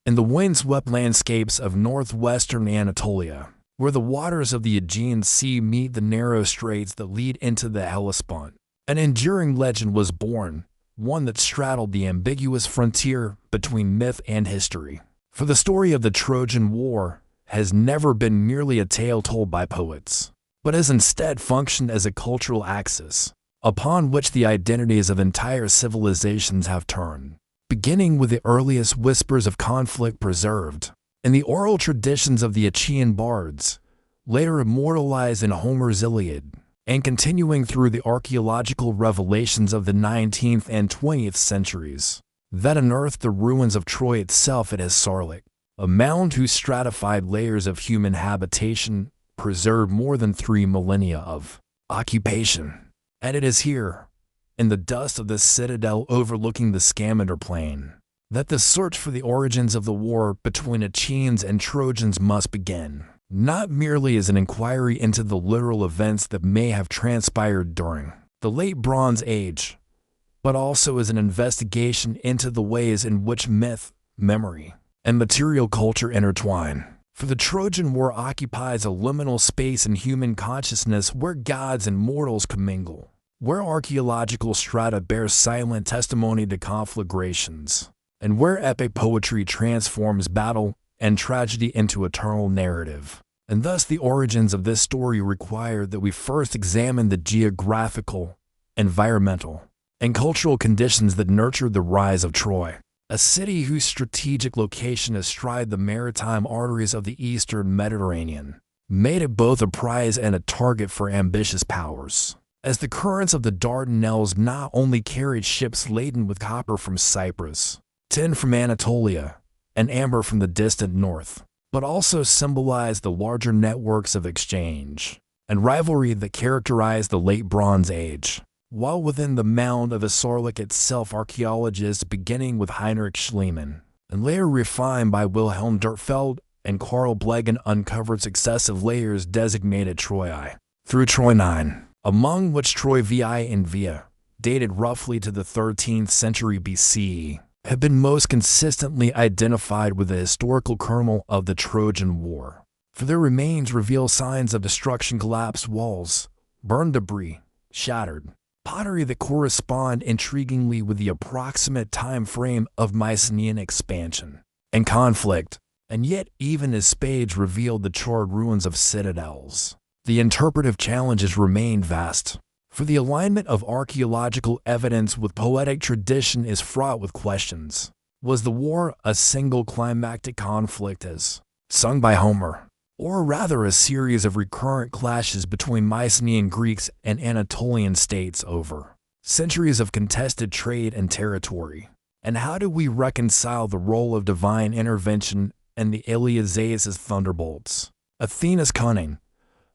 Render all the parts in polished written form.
in the windswept landscapes of northwestern Anatolia, where the waters of the Aegean Sea meet the narrow straits that lead into the Hellespont. An enduring legend was born, one that straddled the ambiguous frontier between myth and history. For the story of the Trojan War has never been merely a tale told by poets, but has instead functioned as a cultural axis upon which the identities of entire civilizations have turned, beginning with the earliest whispers of conflict preserved in the oral traditions of the Achaean bards, later immortalized in Homer's Iliad, and continuing through the archaeological revelations of the 19th and 20th centuries that unearthed the ruins of Troy itself at Sarlik, a mound whose stratified layers of human habitation preserved more than 3 millennia of occupation. And it is here, in the dust of this citadel overlooking the Scamander Plain, that the search for the origins of the war between Achaeans and Trojans must begin, not merely as an inquiry into the literal events that may have transpired during the Late Bronze Age, but also as an investigation into the ways in which myth, memory, and material culture intertwine. For the Trojan War occupies a liminal space in human consciousness where gods and mortals commingle, where archaeological strata bear silent testimony to conflagrations, and where epic poetry transforms battle and tragedy into eternal narrative. And thus the origins of this story require that we first examine the geographical, environmental, and cultural conditions that nurtured the rise of Troy, a city whose strategic location astride the maritime arteries of the eastern Mediterranean made it both a prize and a target for ambitious powers, as the currents of the Dardanelles not only carried ships laden with copper from Cyprus, tin from Anatolia, and amber from the distant north, but also symbolized the larger networks of exchange and rivalry that characterized the Late Bronze Age. While within the mound of Sarlik itself, archaeologists beginning with Heinrich Schliemann and later refined by Wilhelm Dörpfeld and Karl Blegen uncovered successive layers designated Troy I through Troy IX, among which Troy VI and Via, dated roughly to the 13th century BCE, have been most consistently identified with the historical kernel of the Trojan War. For their remains reveal signs of destruction, collapsed walls, burned debris, shattered pottery that correspond intriguingly with the approximate time frame of Mycenaean expansion and conflict, and yet even as spades revealed the charred ruins of citadels, the interpretive challenges remain vast. For the alignment of archaeological evidence with poetic tradition is fraught with questions. Was the war a single climactic conflict as sung by Homer, or rather a series of recurrent clashes between Mycenaean Greeks and Anatolian states over centuries of contested trade and territory? And how do we reconcile the role of divine intervention and the Iliads' thunderbolts, Athena's cunning,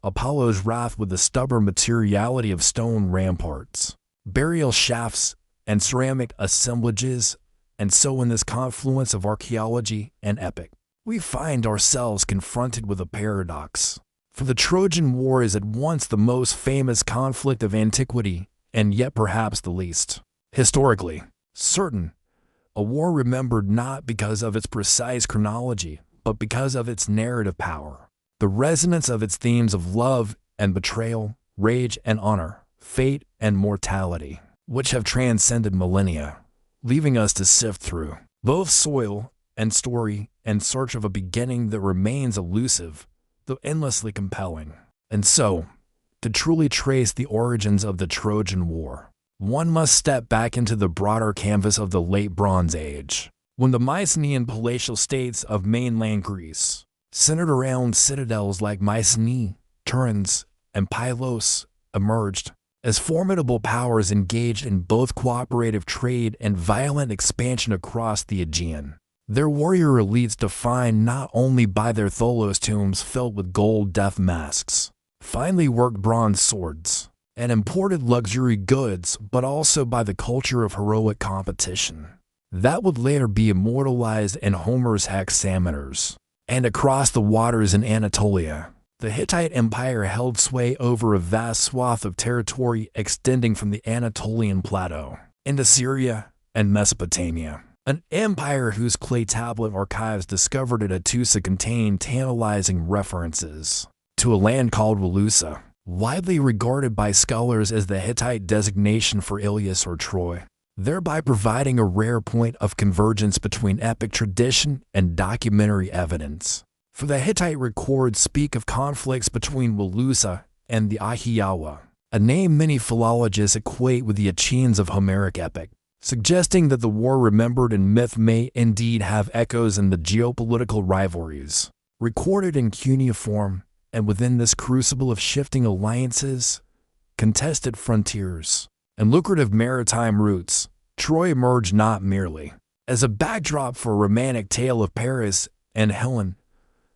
Apollo's wrath with the stubborn materiality of stone ramparts, burial shafts, and ceramic assemblages? And so in this confluence of archaeology and epic, we find ourselves confronted with a paradox. For the Trojan War is at once the most famous conflict of antiquity, and yet perhaps the least historically certain, a war remembered not because of its precise chronology, but because of its narrative power, the resonance of its themes of love and betrayal, rage and honor, fate and mortality, which have transcended millennia, leaving us to sift through both soil and story in search of a beginning that remains elusive, though endlessly compelling. And so, to truly trace the origins of the Trojan War, one must step back into the broader canvas of the Late Bronze Age, when the Mycenaean palatial states of mainland Greece, centered around citadels like Mycenae, Tiryns, and Pylos, emerged as formidable powers engaged in both cooperative trade and violent expansion across the Aegean. Their warrior elites defined not only by their tholos tombs filled with gold death masks, finely worked bronze swords, and imported luxury goods, but also by the culture of heroic competition that would later be immortalized in Homer's hexameters. And across the waters in Anatolia, the Hittite Empire held sway over a vast swath of territory extending from the Anatolian plateau into Syria and Mesopotamia. an empire whose clay tablet archives discovered at Attusa contain tantalizing references to a land called Walusa, widely regarded by scholars as the Hittite designation for Ilias or Troy, thereby providing a rare point of convergence between epic tradition and documentary evidence. For the Hittite records speak of conflicts between Walusa and the Ahiyawa, a name many philologists equate with the Achaeans of Homeric epic, suggesting that the war remembered in myth may indeed have echoes in the geopolitical rivalries recorded in cuneiform, and within this crucible of shifting alliances, contested frontiers, and lucrative maritime routes, Troy emerged not merely as a backdrop for a romantic tale of Paris and Helen,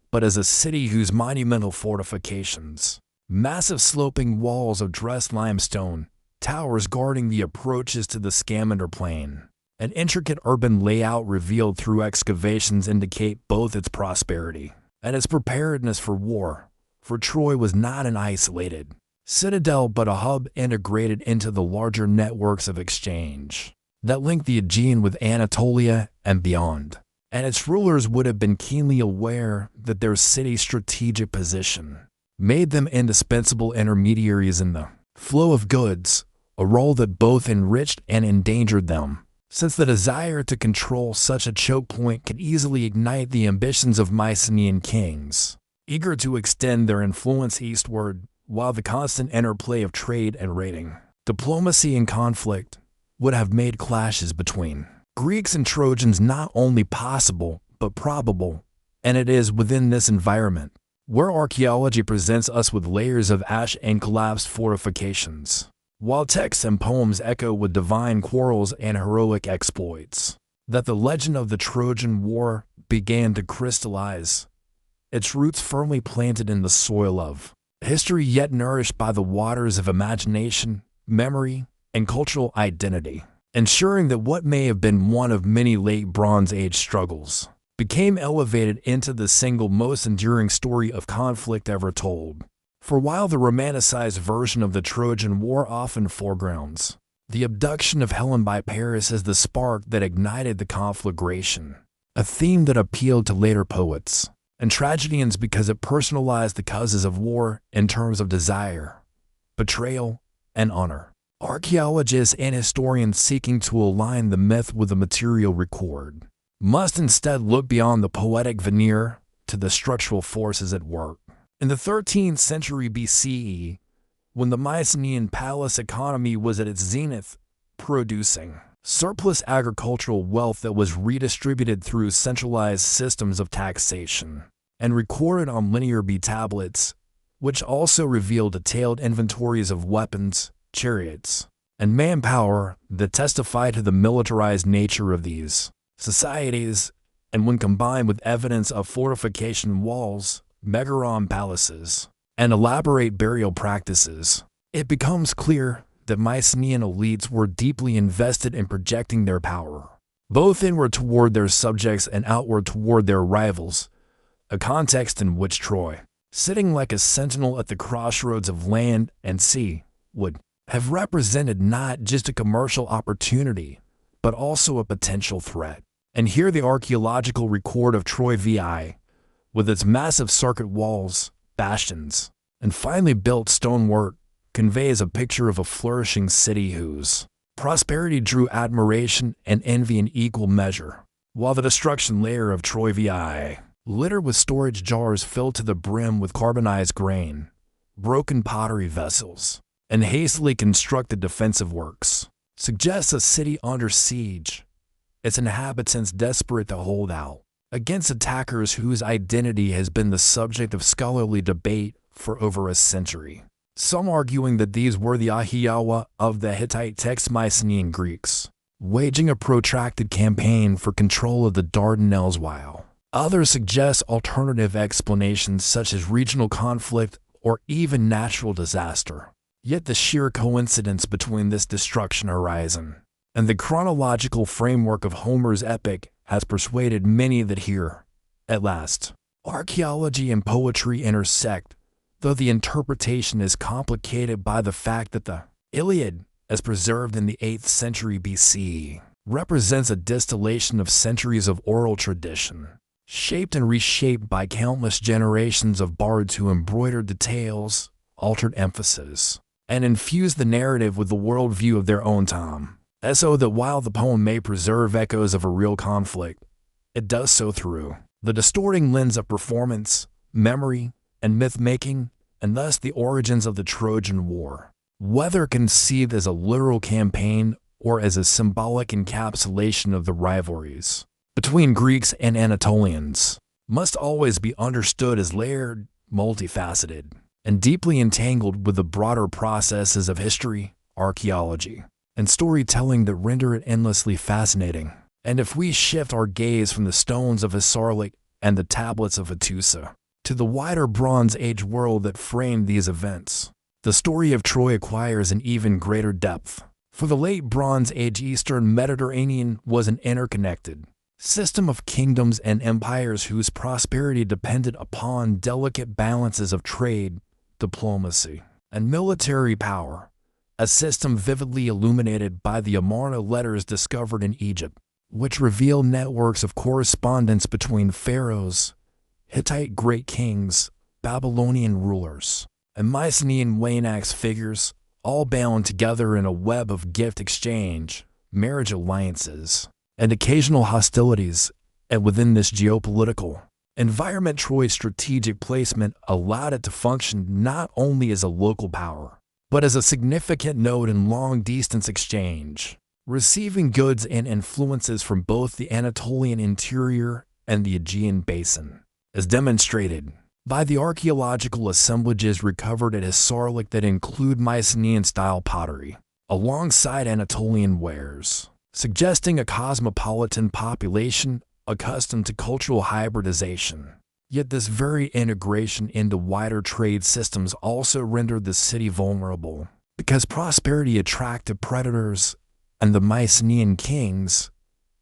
but as a city whose monumental fortifications, massive sloping walls of dressed limestone, towers guarding the approaches to the Scamander Plain, an intricate urban layout revealed through excavations indicate both its prosperity and its preparedness for war. For Troy was not an isolated citadel but a hub integrated into the larger networks of exchange that linked the Aegean with Anatolia and beyond, and its rulers would have been keenly aware that their city's strategic position made them indispensable intermediaries in the flow of goods, a role that both enriched and endangered them, since the desire to control such a choke point could easily ignite the ambitions of Mycenaean kings, eager to extend their influence eastward, while the constant interplay of trade and raiding, diplomacy and conflict would have made clashes between Greeks and Trojans not only possible but probable, and it is within this environment where archaeology presents us with layers of ash and collapsed fortifications, while texts and poems echo with divine quarrels and heroic exploits, that the legend of the Trojan War began to crystallize, its roots firmly planted in the soil of history yet nourished by the waters of imagination, memory, and cultural identity, ensuring that what may have been one of many late Bronze Age struggles became elevated into the single most enduring story of conflict ever told. For while the romanticized version of the Trojan War often foregrounds the abduction of Helen by Paris as the spark that ignited the conflagration, a theme that appealed to later poets and tragedians because it personalized the causes of war in terms of desire, betrayal, and honor. Archaeologists and historians seeking to align the myth with the material record must instead look beyond the poetic veneer to the structural forces at work. In the 13th century BCE, when the Mycenaean palace economy was at its zenith, producing surplus agricultural wealth that was redistributed through centralized systems of taxation and recorded on linear B tablets, which also revealed detailed inventories of weapons, chariots, and manpower that testify to the militarized nature of these societies, and when combined with evidence of fortification walls, megaron palaces, and elaborate burial practices, it becomes clear that Mycenaean elites were deeply invested in projecting their power, both inward toward their subjects and outward toward their rivals, a context in which Troy, sitting like a sentinel at the crossroads of land and sea, would have represented not just a commercial opportunity, but also a potential threat. And here the archaeological record of Troy VI, with its massive circuit walls, bastions, and finely built stonework, conveys a picture of a flourishing city whose prosperity drew admiration and envy in equal measure, while the destruction layer of Troy VI, littered with storage jars filled to the brim with carbonized grain, broken pottery vessels, and hastily constructed defensive works, suggests a city under siege, its inhabitants desperate to hold out against attackers whose identity has been the subject of scholarly debate for over a century. Some arguing that these were the Ahiyawa of the Hittite text Mycenaean Greeks, waging a protracted campaign for control of the Dardanelles, while others suggest alternative explanations such as regional conflict or even natural disaster. Yet the sheer coincidence between this destruction horizon and the chronological framework of Homer's epic has persuaded many that here, at last, archaeology and poetry intersect, though the interpretation is complicated by the fact that the Iliad, as preserved in the 8th century BC, represents a distillation of centuries of oral tradition, shaped and reshaped by countless generations of bards who embroidered details, altered emphasis, and infused the narrative with the worldview of their own time. So that while the poem may preserve echoes of a real conflict, it does so through the distorting lens of performance, memory, and myth-making, and thus the origins of the Trojan War, whether conceived as a literal campaign or as a symbolic encapsulation of the rivalries between Greeks and Anatolians, must always be understood as layered, multifaceted, and deeply entangled with the broader processes of history, archaeology, and storytelling that render it endlessly fascinating. And if we shift our gaze from the stones of Hisarlik and the tablets of Hattusa to the wider Bronze Age world that framed these events, the story of Troy acquires an even greater depth. For the late Bronze Age Eastern Mediterranean was an interconnected system of kingdoms and empires whose prosperity depended upon delicate balances of trade, diplomacy, and military power, a system vividly illuminated by the Amarna letters discovered in Egypt, which reveal networks of correspondence between pharaohs, Hittite great kings, Babylonian rulers, and Mycenaean Waynax figures, all bound together in a web of gift exchange, marriage alliances, and occasional hostilities. And within this geopolitical environment, Troy's strategic placement allowed it to function not only as a local power, but as a significant node in long-distance exchange, receiving goods and influences from both the Anatolian interior and the Aegean basin, as demonstrated by the archaeological assemblages recovered at Hisarlik that include Mycenaean-style pottery, alongside Anatolian wares, suggesting a cosmopolitan population accustomed to cultural hybridization. Yet this very integration into wider trade systems also rendered the city vulnerable, because prosperity attracted predators, and the Mycenaean kings,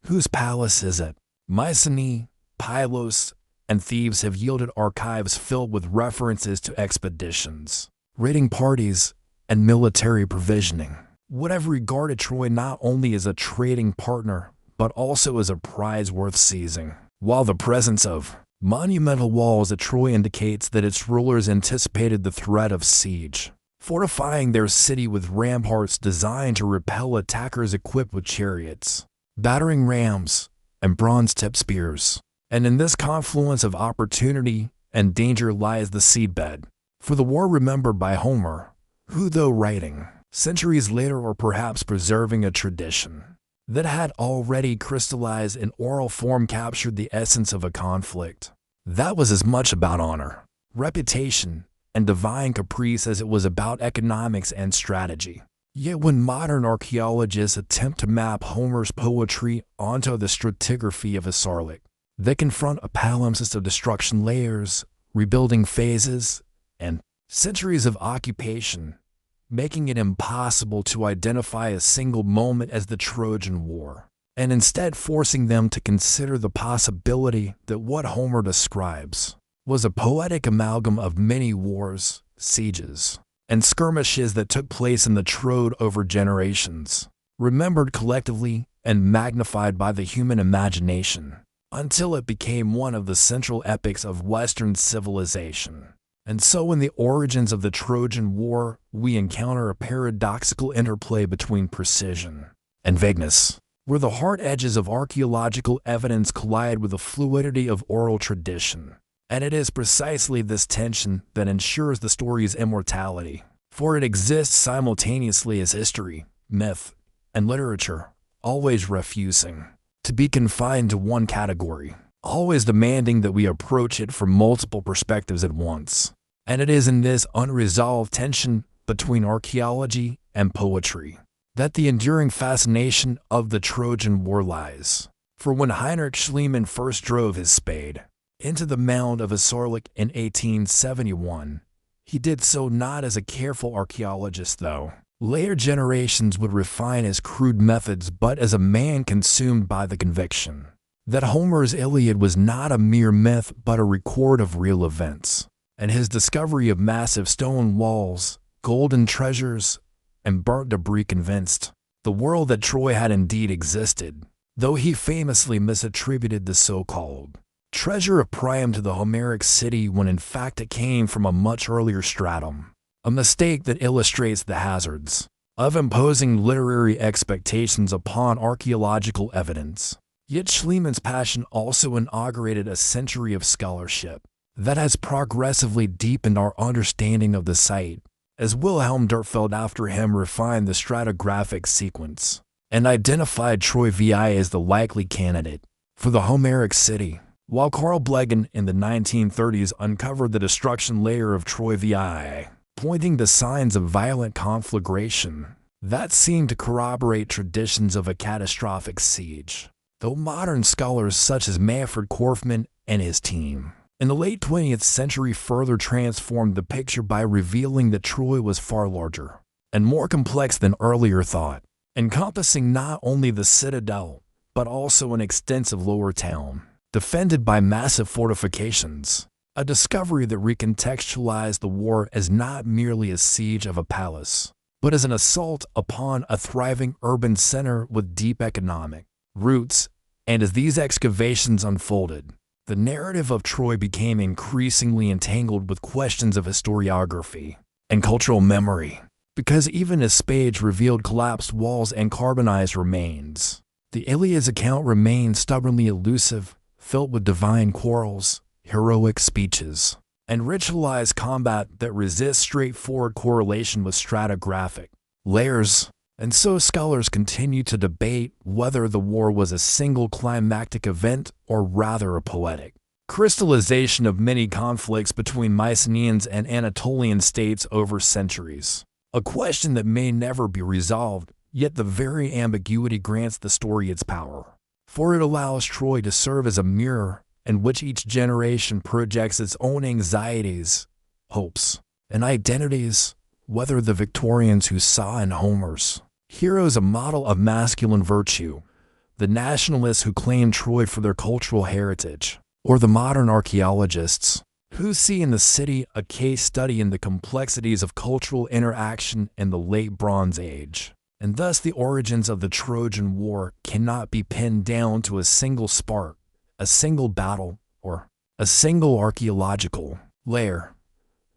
whose palaces at Mycenae, Pylos, and Thebes have yielded archives filled with references to expeditions, raiding parties, and military provisioning, would have regarded Troy not only as a trading partner, but also as a prize worth seizing. While the presence of monumental walls at Troy indicates that its rulers anticipated the threat of siege, fortifying their city with ramparts designed to repel attackers equipped with chariots, battering rams, and bronze-tipped spears. And in this confluence of opportunity and danger lies the seedbed for the war remembered by Homer, who, though writing centuries later or perhaps preserving a tradition that had already crystallized in oral form, captured the essence of a conflict that was as much about honor, reputation, and divine caprice as it was about economics and strategy. Yet when modern archaeologists attempt to map Homer's poetry onto the stratigraphy of Hisarlik, they confront a palimpsest of destruction layers, rebuilding phases, and centuries of occupation, making it impossible to identify a single moment as the Trojan War, and instead forcing them to consider the possibility that what Homer describes was a poetic amalgam of many wars, sieges, and skirmishes that took place in the Troad over generations, remembered collectively and magnified by the human imagination, until it became one of the central epics of Western civilization. And so in the origins of the Trojan War, we encounter a paradoxical interplay between precision and vagueness, where the hard edges of archaeological evidence collide with the fluidity of oral tradition. And it is precisely this tension that ensures the story's immortality, for it exists simultaneously as history, myth, and literature, always refusing to be confined to one category, always demanding that we approach it from multiple perspectives at once. And it is in this unresolved tension between archaeology and poetry that the enduring fascination of the Trojan War lies. For when Heinrich Schliemann first drove his spade into the mound of Hisarlik in 1871, he did so not as a careful archaeologist, though later generations would refine his crude methods, but as a man consumed by the conviction that Homer's Iliad was not a mere myth but a record of real events, and his discovery of massive stone walls, golden treasures, and burnt debris convinced the world that Troy had indeed existed, though he famously misattributed the so-called treasure of Priam to the Homeric city when in fact it came from a much earlier stratum, a mistake that illustrates the hazards of imposing literary expectations upon archaeological evidence. Yet Schliemann's passion also inaugurated a century of scholarship that has progressively deepened our understanding of the site, as Wilhelm Dörpfeld after him refined the stratigraphic sequence and identified Troy VI as the likely candidate for the Homeric city, while Carl Blegen in the 1930s uncovered the destruction layer of Troy VI, pointing to signs of violent conflagration that seemed to corroborate traditions of a catastrophic siege, though modern scholars such as Manfred Korfmann and his team in the late 20th century further transformed the picture by revealing that Troy was far larger and more complex than earlier thought, encompassing not only the citadel, but also an extensive lower town, defended by massive fortifications, a discovery that recontextualized the war as not merely a siege of a palace, but as an assault upon a thriving urban center with deep economic roots. And as these excavations unfolded, the narrative of Troy became increasingly entangled with questions of historiography and cultural memory, because even as Spage revealed collapsed walls and carbonized remains, the Iliad's account remained stubbornly elusive, filled with divine quarrels, heroic speeches, and ritualized combat that resists straightforward correlation with stratigraphic layers. And so scholars continue to debate whether the war was a single climactic event or rather a poetic crystallization of many conflicts between Mycenaeans and Anatolian states over centuries, a question that may never be resolved, yet the very ambiguity grants the story its power, for it allows Troy to serve as a mirror in which each generation projects its own anxieties, hopes, and identities, whether the Victorians who saw in Homer's heroes a model of masculine virtue, the nationalists who claim Troy for their cultural heritage, or the modern archaeologists who see in the city a case study in the complexities of cultural interaction in the late Bronze Age. And thus the origins of the Trojan War cannot be pinned down to a single spark, a single battle, or a single archaeological layer,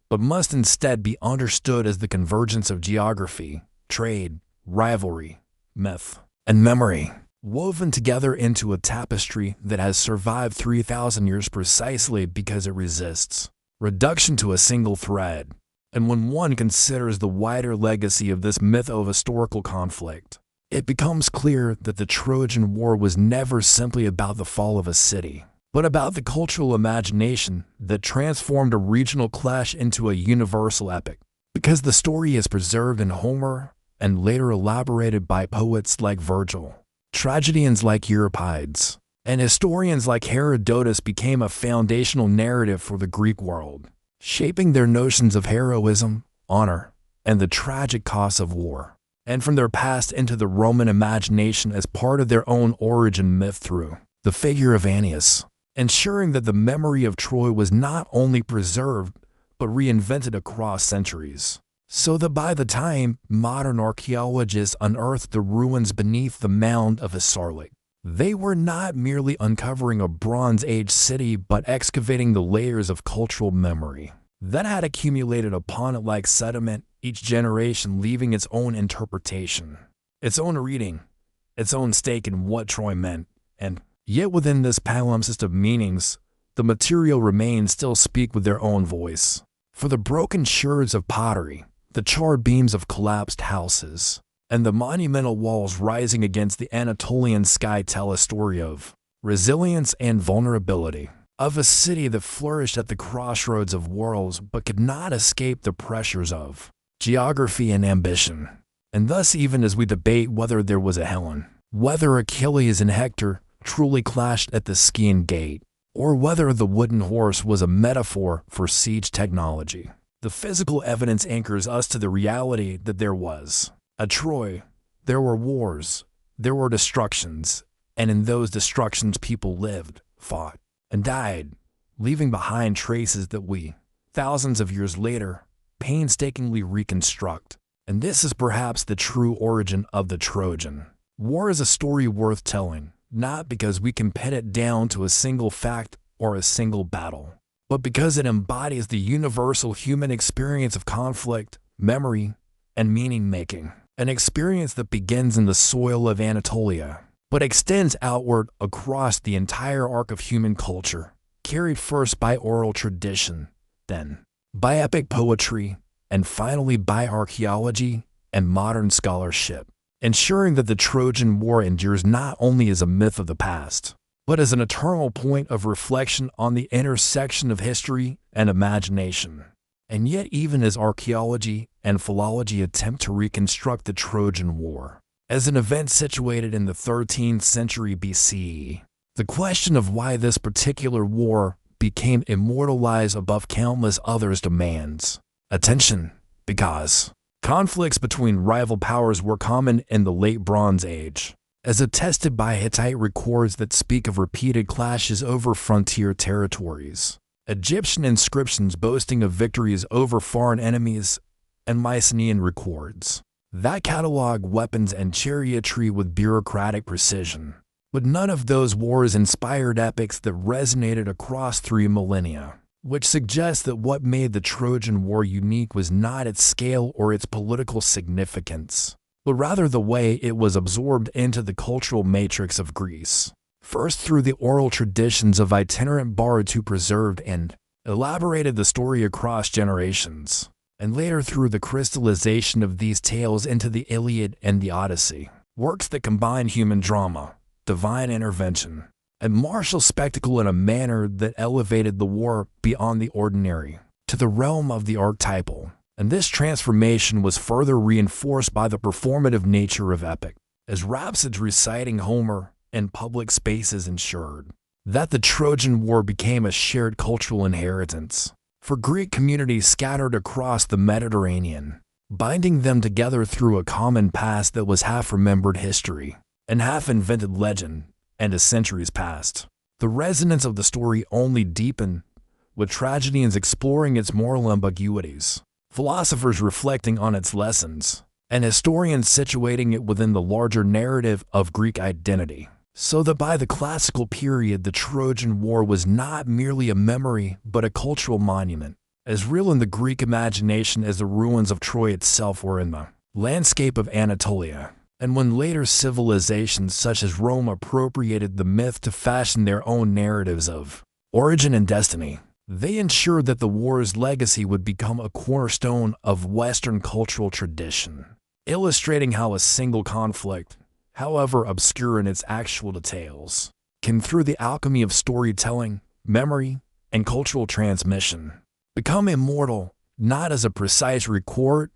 but must instead be understood as the convergence of geography, trade, rivalry, myth, and memory, woven together into a tapestry that has survived 3,000 years precisely because it resists reduction to a single thread. And when one considers the wider legacy of this myth of historical conflict, it becomes clear that the Trojan War was never simply about the fall of a city, but about the cultural imagination that transformed a regional clash into a universal epic. Because the story is preserved in Homer and later elaborated by poets like Virgil, tragedians like Euripides, and historians like Herodotus became a foundational narrative for the Greek world, shaping their notions of heroism, honor, and the tragic costs of war, and from their past into the Roman imagination as part of their own origin myth through the figure of Aeneas, ensuring that the memory of Troy was not only preserved, but reinvented across centuries, so that by the time modern archaeologists unearthed the ruins beneath the mound of Hisarlik, they were not merely uncovering a Bronze Age city but excavating the layers of cultural memory that had accumulated upon it like sediment, each generation leaving its own interpretation, its own reading, its own stake in what Troy meant. And yet within this palimpsest of meanings, the material remains still speak with their own voice. For the broken sherds of pottery, the charred beams of collapsed houses, and the monumental walls rising against the Anatolian sky tell a story of resilience and vulnerability, of a city that flourished at the crossroads of worlds but could not escape the pressures of geography and ambition. And thus, even as we debate whether there was a Helen, whether Achilles and Hector truly clashed at the Scaean Gate, or whether the wooden horse was a metaphor for siege technology, the physical evidence anchors us to the reality that there was a Troy, there were wars, there were destructions, and in those destructions people lived, fought, and died, leaving behind traces that we, thousands of years later, painstakingly reconstruct. And this is perhaps the true origin of the Trojan War is a story worth telling, not because we can pin it down to a single fact or a single battle, but because it embodies the universal human experience of conflict, memory, and meaning-making. An experience that begins in the soil of Anatolia, but extends outward across the entire arc of human culture, carried first by oral tradition, then by epic poetry, and finally by archaeology and modern scholarship, ensuring that the Trojan War endures not only as a myth of the past, but as an eternal point of reflection on the intersection of history and imagination. And yet, even as archaeology and philology attempt to reconstruct the Trojan War as an event situated in the 13th century BCE, the question of why this particular war became immortalized above countless others demands attention, because conflicts between rival powers were common in the late Bronze Age, as attested by Hittite records that speak of repeated clashes over frontier territories, Egyptian inscriptions boasting of victories over foreign enemies, and Mycenaean records that catalog weapons and chariotry with bureaucratic precision. But none of those wars inspired epics that resonated across 3 millennia, which suggests that what made the Trojan War unique was not its scale or its political significance, but rather the way it was absorbed into the cultural matrix of Greece. First through the oral traditions of itinerant bards who preserved and elaborated the story across generations, and later through the crystallization of these tales into the Iliad and the Odyssey, works that combine human drama, divine intervention, and martial spectacle in a manner that elevated the war beyond the ordinary to the realm of the archetypal. And this transformation was further reinforced by the performative nature of epic, as rhapsods reciting Homer in public spaces ensured that the Trojan War became a shared cultural inheritance for Greek communities scattered across the Mediterranean, binding them together through a common past that was half remembered history and half invented legend. And as centuries passed, the resonance of the story only deepened, with tragedians exploring its moral ambiguities, philosophers reflecting on its lessons, and historians situating it within the larger narrative of Greek identity. So that by the classical period, the Trojan War was not merely a memory but a cultural monument, as real in the Greek imagination as the ruins of Troy itself were in the landscape of Anatolia. And when later civilizations such as Rome appropriated the myth to fashion their own narratives of origin and destiny, they ensured that the war's legacy would become a cornerstone of Western cultural tradition, illustrating how a single conflict, however obscure in its actual details, can, through the alchemy of storytelling, memory, and cultural transmission, become immortal, not as a precise record,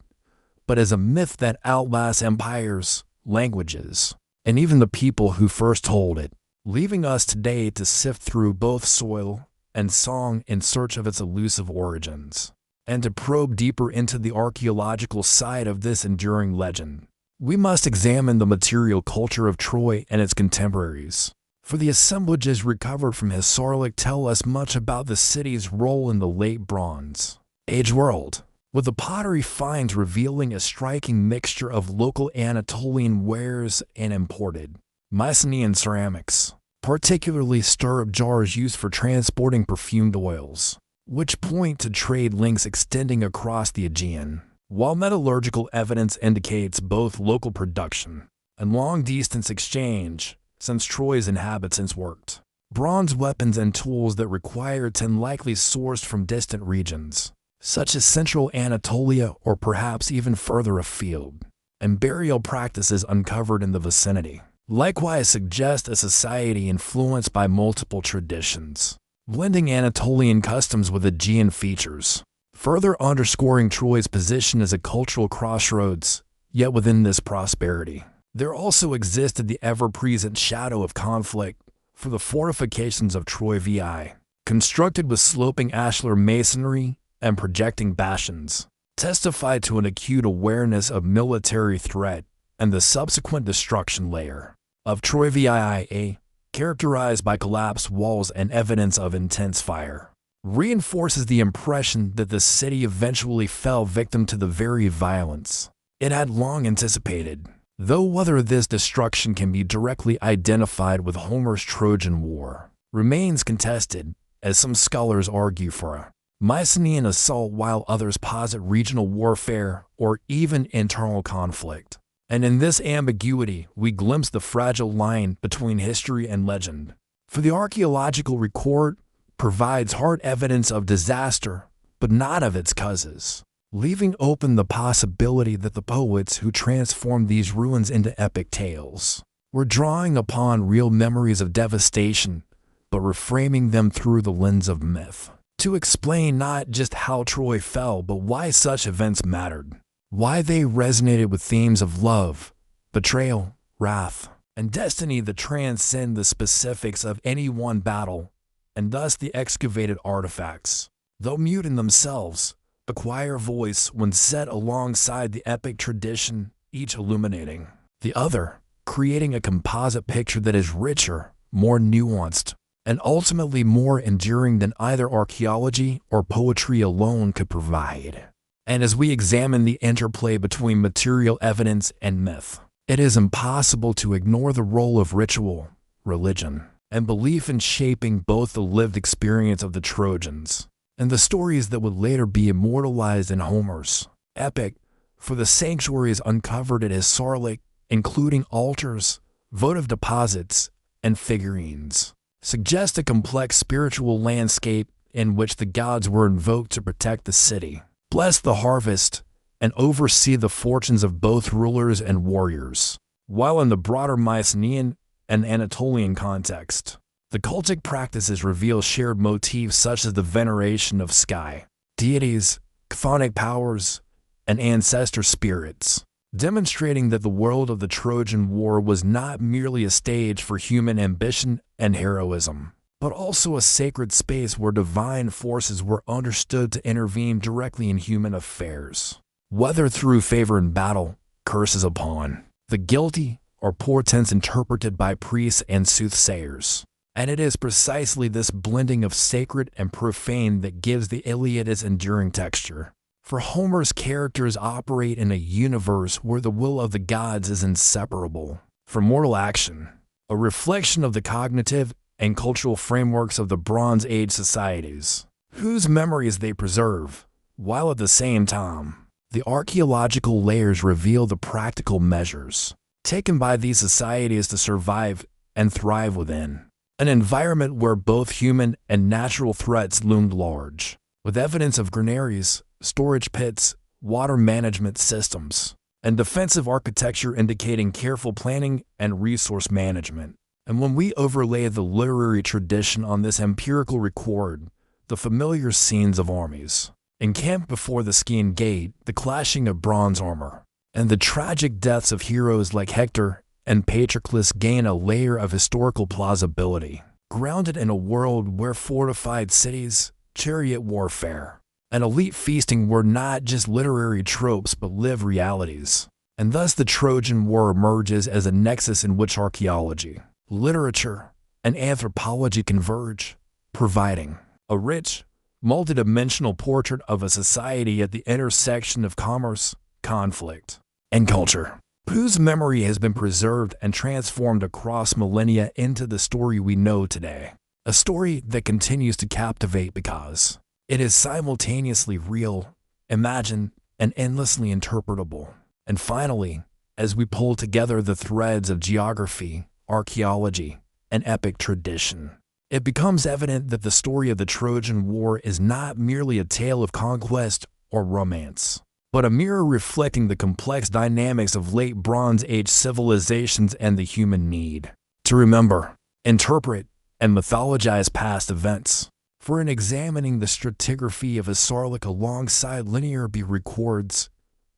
but as a myth that outlasts empires, languages, and even the people who first told it, leaving us today to sift through both soil and song in search of its elusive origins, and to probe deeper into the archaeological side of this enduring legend. We must examine the material culture of Troy and its contemporaries, for the assemblages recovered from Hisarlik tell us much about the city's role in the late Bronze Age world, with the pottery finds revealing a striking mixture of local Anatolian wares and imported Mycenaean ceramics, particularly stirrup jars used for transporting perfumed oils, which point to trade links extending across the Aegean, while metallurgical evidence indicates both local production and long-distance exchange, since Troy's inhabitants worked bronze weapons and tools that required tin likely sourced from distant regions, such as central Anatolia or perhaps even further afield, and burial practices uncovered in the vicinity likewise suggest a society influenced by multiple traditions, blending Anatolian customs with Aegean features, further underscoring Troy's position as a cultural crossroads. Yet within this prosperity, there also existed the ever-present shadow of conflict, for the fortifications of Troy VI, constructed with sloping ashlar masonry and projecting bastions, testified to an acute awareness of military threat and the subsequent destruction layer of Troy VIA, characterized by collapsed walls and evidence of intense fire, reinforces the impression that the city eventually fell victim to the very violence it had long anticipated. Though whether this destruction can be directly identified with Homer's Trojan War remains contested, as some scholars argue for a Mycenaean assault while others posit regional warfare or even internal conflict. And in this ambiguity, we glimpse the fragile line between history and legend. For the archaeological record provides hard evidence of disaster, but not of its causes, leaving open the possibility that the poets who transformed these ruins into epic tales were drawing upon real memories of devastation, but reframing them through the lens of myth, to explain not just how Troy fell, but why such events mattered, why they resonated with themes of love, betrayal, wrath, and destiny that transcend the specifics of any one battle, and thus the excavated artifacts, though mute in themselves, acquire voice when set alongside the epic tradition, each illuminating the other, creating a composite picture that is richer, more nuanced, and ultimately more enduring than either archaeology or poetry alone could provide. And as we examine the interplay between material evidence and myth, it is impossible to ignore the role of ritual, religion, and belief in shaping both the lived experience of the Trojans and the stories that would later be immortalized in Homer's epic. For the sanctuaries uncovered at his Sarlacc, including altars, votive deposits, and figurines, suggest a complex spiritual landscape in which the gods were invoked to protect the city, bless the harvest, and oversee the fortunes of both rulers and warriors. While in the broader Mycenaean and Anatolian context, the cultic practices reveal shared motifs such as the veneration of sky deities, chthonic powers, and ancestor spirits, demonstrating that the world of the Trojan War was not merely a stage for human ambition and heroism, but also a sacred space where divine forces were understood to intervene directly in human affairs, whether through favor in battle, curses upon the guilty, or portents interpreted by priests and soothsayers. And it is precisely this blending of sacred and profane that gives the Iliad its enduring texture. For Homer's characters operate in a universe where the will of the gods is inseparable from mortal action, a reflection of the cognitive and cultural frameworks of the Bronze Age societies, whose memories they preserve, while at the same time, the archaeological layers reveal the practical measures taken by these societies to survive and thrive within an environment where both human and natural threats loomed large, with evidence of granaries, storage pits, water management systems, and defensive architecture indicating careful planning and resource management. And when we overlay the literary tradition on this empirical record, the familiar scenes of armies encamped before the Scaean Gate, the clashing of bronze armor, and the tragic deaths of heroes like Hector and Patroclus gain a layer of historical plausibility, grounded in a world where fortified cities, chariot warfare, and elite feasting were not just literary tropes but lived realities. And thus the Trojan War emerges as a nexus in which archaeology, literature, and anthropology converge, providing a rich, multidimensional portrait of a society at the intersection of commerce, conflict, and culture, whose memory has been preserved and transformed across millennia into the story we know today. A story that continues to captivate because it is simultaneously real, imagined, and endlessly interpretable. And finally, as we pull together the threads of geography, archaeology, and epic tradition, it becomes evident that the story of the Trojan War is not merely a tale of conquest or romance, but a mirror reflecting the complex dynamics of late Bronze Age civilizations and the human need to remember, interpret, and mythologize past events. For in examining the stratigraphy of a Sarlacc alongside linear B records,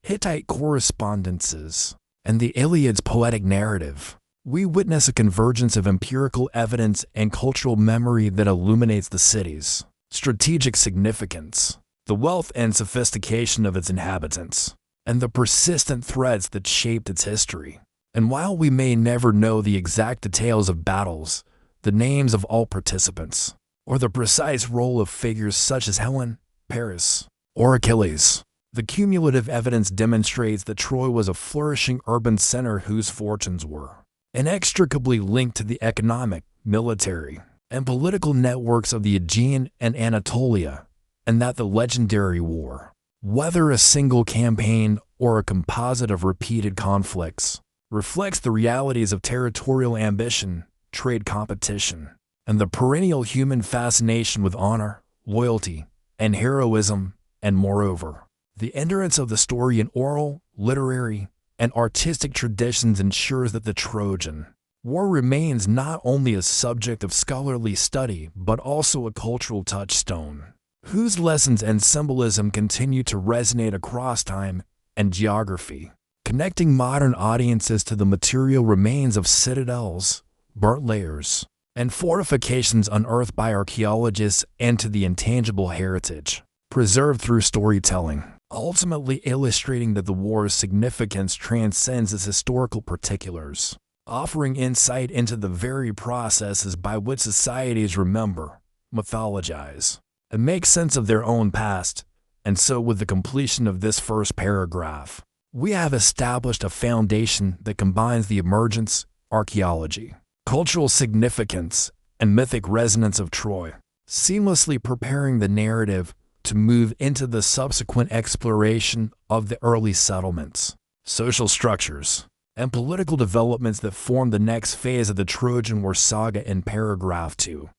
Hittite correspondences, and the Iliad's poetic narrative, we witness a convergence of empirical evidence and cultural memory that illuminates the city's strategic significance, the wealth and sophistication of its inhabitants, and the persistent threads that shaped its history. And while we may never know the exact details of battles, the names of all participants, or the precise role of figures such as Helen, Paris, or Achilles, The cumulative evidence demonstrates that Troy was a flourishing urban center whose fortunes were inextricably linked to the economic, military, and political networks of the Aegean and Anatolia, and that the legendary war, whether a single campaign or a composite of repeated conflicts, reflects the realities of territorial ambition, trade competition, and the perennial human fascination with honor, loyalty, and heroism, and moreover, the endurance of the story in oral, literary, and artistic traditions ensures that the Trojan War remains not only a subject of scholarly study but also a cultural touchstone, whose lessons and symbolism continue to resonate across time and geography, connecting modern audiences to the material remains of citadels, burnt layers, and fortifications unearthed by archaeologists and to the intangible heritage preserved through storytelling, ultimately illustrating that the war's significance transcends its historical particulars, offering insight into the very processes by which societies remember, mythologize, and make sense of their own past. And so with the completion of this first paragraph, we have established a foundation that combines the emergence, archaeology, cultural significance, and mythic resonance of Troy, seamlessly preparing the narrative to move into the subsequent exploration of the early settlements, social structures, and political developments that form the next phase of the Trojan War saga in paragraph 2.